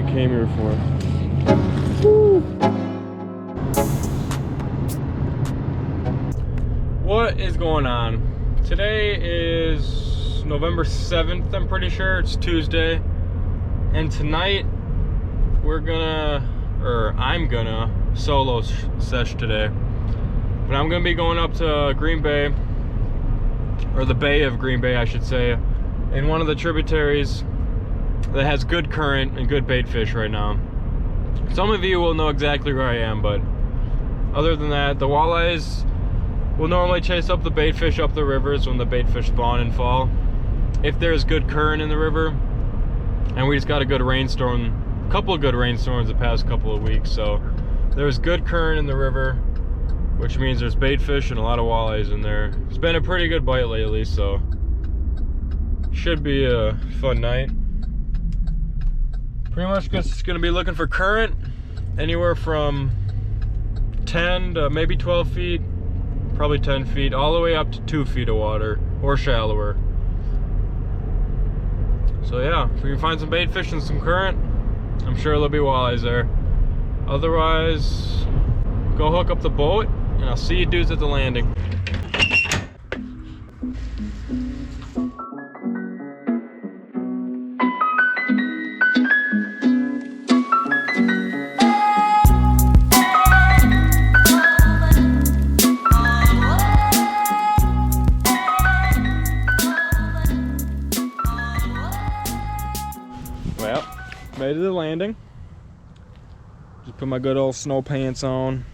we came here for. Woo. What is going on? Today is November 7th, I'm pretty sure. It's Tuesday. And tonight, I'm gonna solo sesh today. But I'm gonna be going up to Green Bay, or the Bay of Green Bay, I should say, in one of the tributaries that has good current and good bait fish right now. Some of you will know exactly where I am, but other than that, the walleyes will normally chase up the bait fish up the rivers when the bait fish spawn and fall. If there's good current in the river, and we just got a good rainstorm, a couple of good rainstorms the past couple of weeks, so there's good current in the river, which means there's bait fish and a lot of walleyes in there. It's been a pretty good bite lately, so should be a fun night. Pretty much just gonna be looking for current, anywhere from 10 to maybe 12 feet, probably 10 feet, all the way up to 2 feet of water, or shallower. So yeah, if we can find some bait fish and some current, I'm sure there'll be walleyes there. Otherwise, go hook up the boat, and I'll see you dudes at the landing. Well, made it to the landing. Just put my good old snow pants on.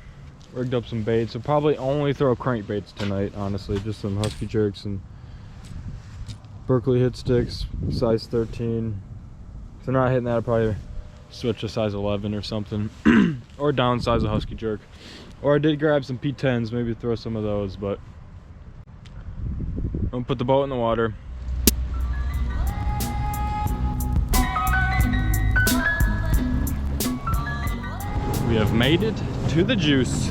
Rigged up some baits. So probably only throw crankbaits tonight, honestly. Just some husky jerks and Berkeley hit sticks, size 13. If they're not hitting that, I'll probably switch to size 11 or something. Or downsize a husky jerk. Or I did grab some P10s, maybe throw some of those, but I'm gonna put the boat in the water. We have made it to the juice.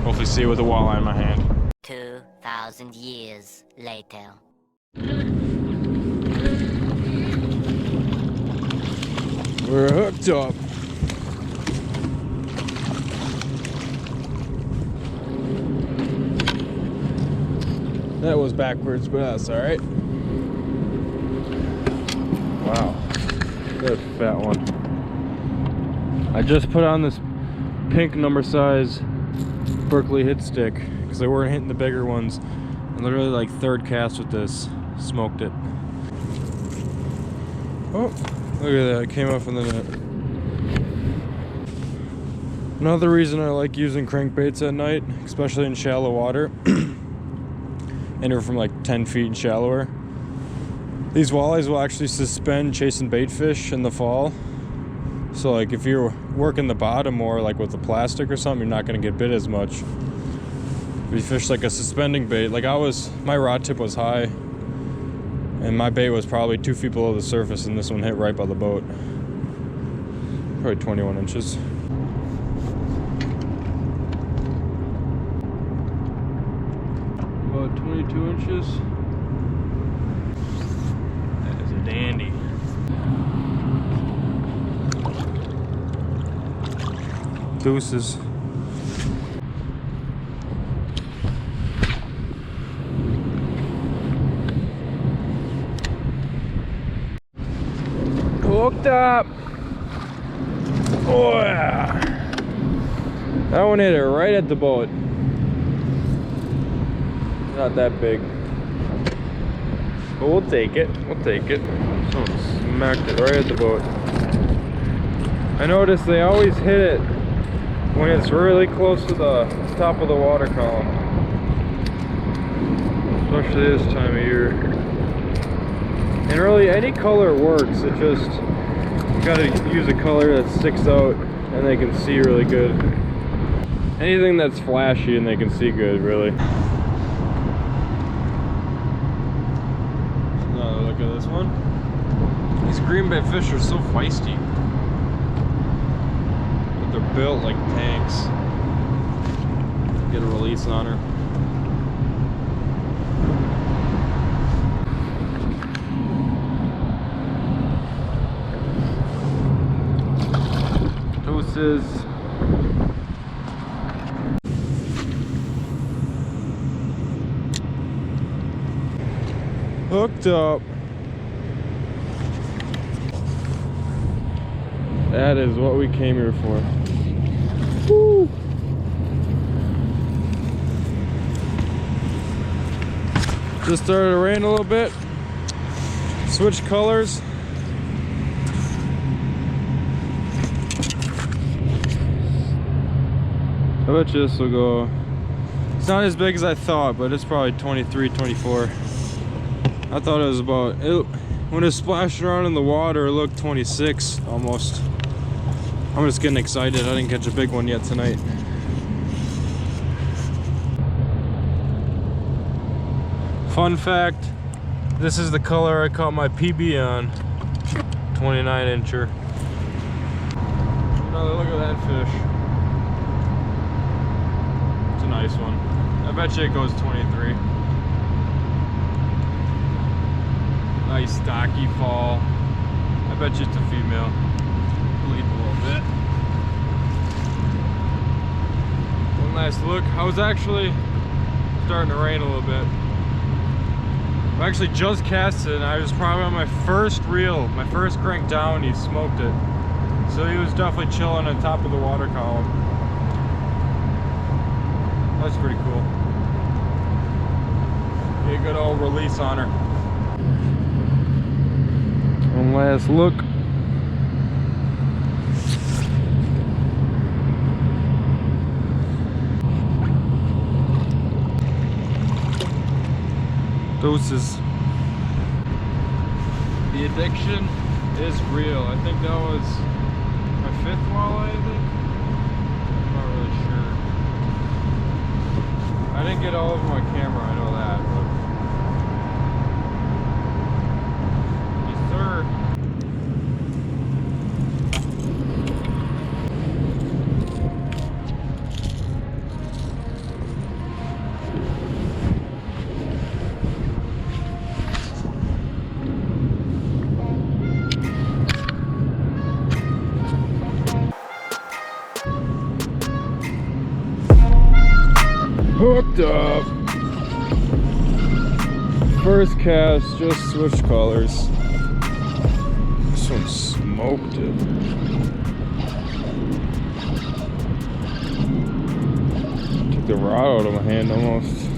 Hopefully see it with a walleye in my hand. 2,000 years later. We're hooked up. That was backwards, but that's all right. Wow. Good fat one. I just put on this pink number size Berkeley hit stick because they weren't hitting the bigger ones, and literally like third cast with this smoked it. Oh, look at that, it came off in the net. Another reason I like using crankbaits at night, especially in shallow water, anywhere from like 10 feet and shallower. These walleyes will actually suspend chasing bait fish in the fall. So like if you're working the bottom more like with the plastic or something, you're not gonna get bit as much. If you fish like a suspending bait, like my rod tip was high and my bait was probably 2 feet below the surface, and this one hit right by the boat. Probably 21 inches. About 22 inches. Dandy. Deuces. Hooked up. Oh yeah. That one hit it right at the boat. Not that big. But we'll take it. We'll take it. Someone smacked it right at the boat. I noticed they always hit it when it's really close to the top of the water column. Especially this time of year. And really, any color works. It just, you gotta use a color that sticks out and they can see really good. Anything that's flashy and they can see good, really. Look at this one. These Green Bay fish are so feisty. But they're built like tanks. Get a release on her. Hooked up. That is what we came here for. Woo. Just started to rain a little bit. Switch colors. I bet you this will go. It's not as big as I thought, but it's probably 23, 24. I thought it was about, when it splashed around in the water, it looked 26 almost. I'm just getting excited. I didn't catch a big one yet tonight. Fun fact, this is the color I caught my PB on. 29 incher. Another look at that fish. It's a nice one. I bet you it goes 23. Nice stocky fall. I bet you it's a female. Bleed a little bit. One last look. I was actually starting to rain a little bit. I actually just cast it and I was probably on my first reel, my first crank down, he smoked it. So he was definitely chilling on top of the water column. That's pretty cool. Get a good old release on her. One last look. Doses. The addiction is real. I think that was my 5th walleye, I think. I'm not really sure. I didn't get all of them on camera, I know that. But... Yes, sir. Hooked up. First cast, just switched colors. This one smoked it. Took the rod out of my hand almost.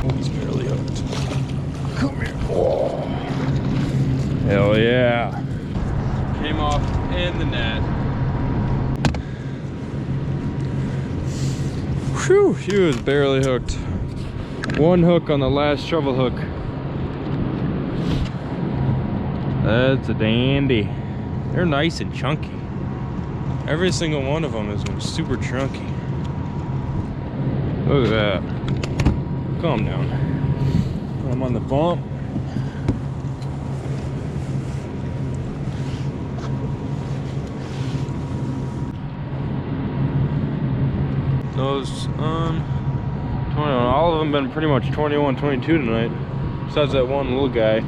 Oh, he's barely hooked. Come here. Oh. Hell yeah. Came off in the net. Whew, he was barely hooked. One hook on the last shovel hook. That's a dandy. They're nice and chunky. Every single one of them is super chunky. Look at that. Calm down. Put them on the bump. Those 21, all of them been pretty much 21, 22 tonight. Besides that one little guy.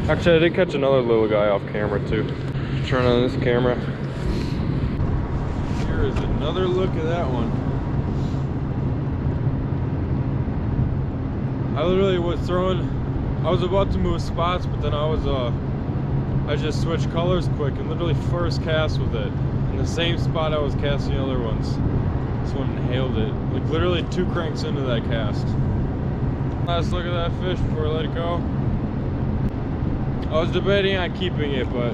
Actually, I did catch another little guy off camera too. Turn on this camera. Here is another look at that one. I literally was I was about to move spots, but then I just switched colors quick and literally first cast with it. In the same spot I was casting the other ones. This one hailed it. Like literally 2 cranks into that cast. Last look at that fish before I let it go. I was debating on keeping it, but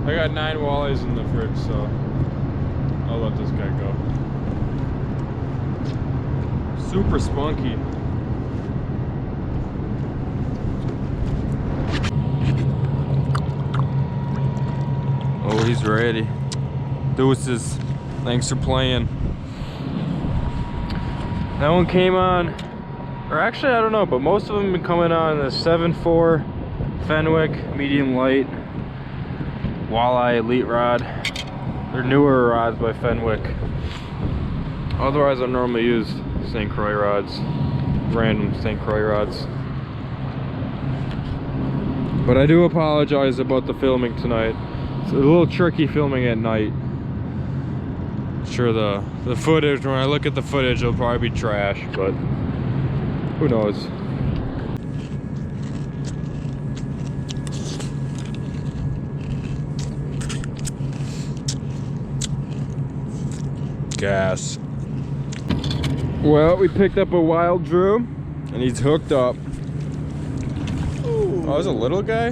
I got 9 walleyes in the fridge, so I'll let this guy go. Super spunky. Oh, he's ready. Deuces. Thanks for playing. That one came on, or actually I don't know, but most of them have been coming on the 7.4 Fenwick medium light walleye elite rod. They're newer rods by Fenwick. Otherwise I normally use St. Croix rods, random St. Croix rods. But I do apologize about the filming tonight. It's a little tricky filming at night. Sure, the footage, when I look at the footage, it'll probably be trash, but who knows. Gas. Well, we picked up a wild Drew, and he's hooked up. Ooh. Oh, there's a little guy?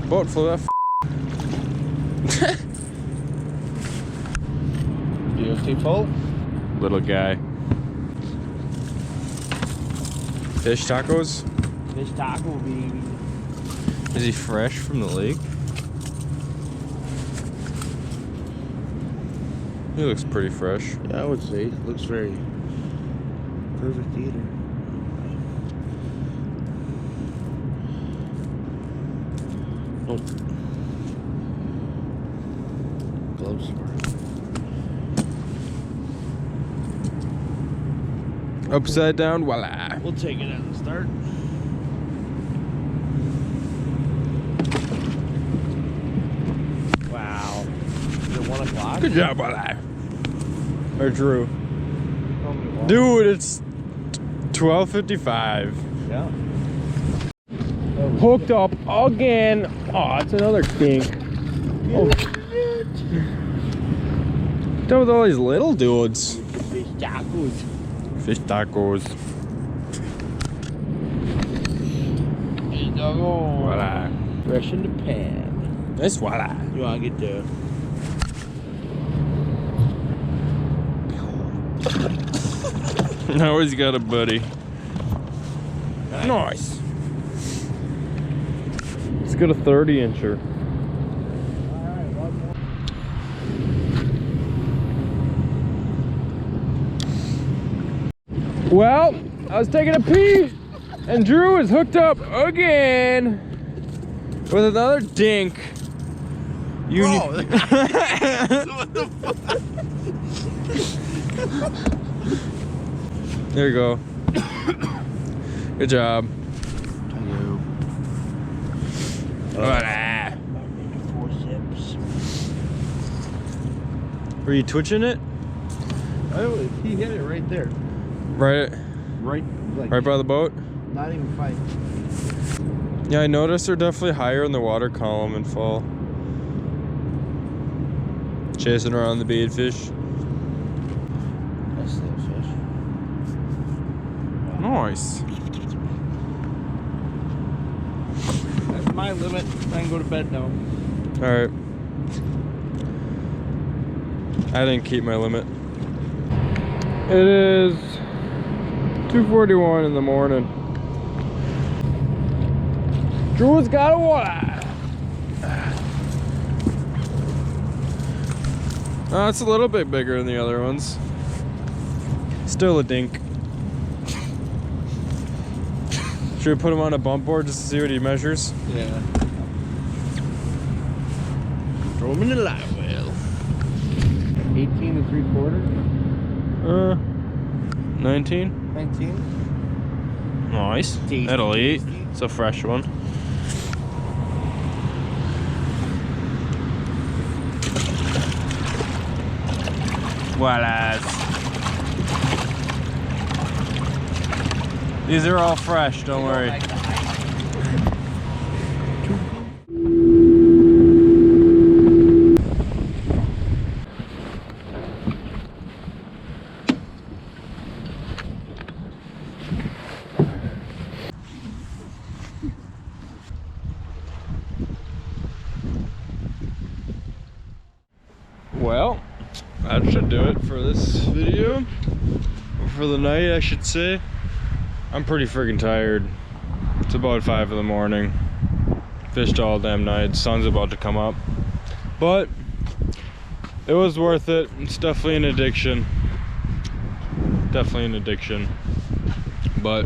Boat flew that DST full? little guy. Fish tacos? Fish taco, baby. Is he fresh from the lake? He looks pretty fresh. Yeah, I would say. Looks very perfect eater. Nope. Gloves for Upside down, voila. We'll take it at the start. Wow. Is it 1 o'clock? Good job, voila. Or Drew. Dude, it's 12:55. Yeah. Hooked up again. Oh, it's another dink. Oh. Done with all these little dudes. Fish tacos. Fish tacos. There you go. Voila. Fresh in the pan. Nice voila. You wanna get the Now he's got a buddy. Nice. Let's get a 30-incher. Well, I was taking a pee, and Drew is hooked up again with another dink. You what the fuck? There you go. Good job. Thank you. Voila. 4 sips. Were you twitching it? Oh, he hit it right there. Right, Right, like right by the boat? not even fighting. Yeah, I noticed they're definitely higher in the water column in fall. Chasing around the bait fish. That's the fish. Nice. That's my limit. I can go to bed now. Alright. I didn't keep my limit. It is 2:41 in the morning. Drew's got a walleye. It's a little bit bigger than the other ones. Still a dink. Should we put him on a bump board just to see what he measures? Yeah. Throw him in the live well. 18 3/4. 19. 19. Nice. Tasty, That'll eat. tasty. It's a fresh one. Walleyes. These are all fresh, don't worry. Well, that should do it for this video. Or for the night, I should say. I'm pretty freaking tired. It's about 5 in the morning. Fished all damn night. Sun's about to come up. But it was worth it. It's definitely an addiction. Definitely an addiction. But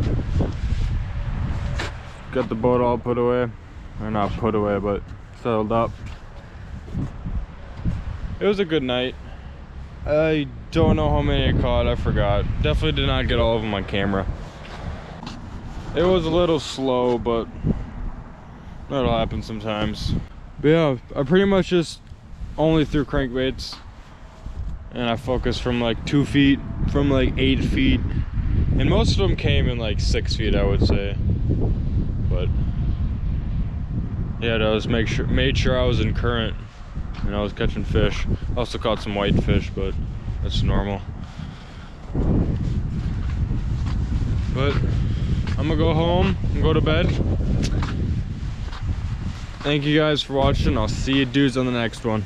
got the boat all put away. Or not put away, but settled up. It was a good night. I don't know how many I caught, I forgot. Definitely did not get all of them on camera. It was a little slow, but that'll happen sometimes. But yeah, I pretty much just only threw crankbaits. and I focused from like 2 feet, from like 8 feet, and most of them came in like 6 feet, I would say. But yeah, I made sure I was in current and I was catching fish. Also caught some whitefish, but that's normal. But I'm gonna go home and go to bed. Thank you guys for watching. I'll see you dudes on the next one.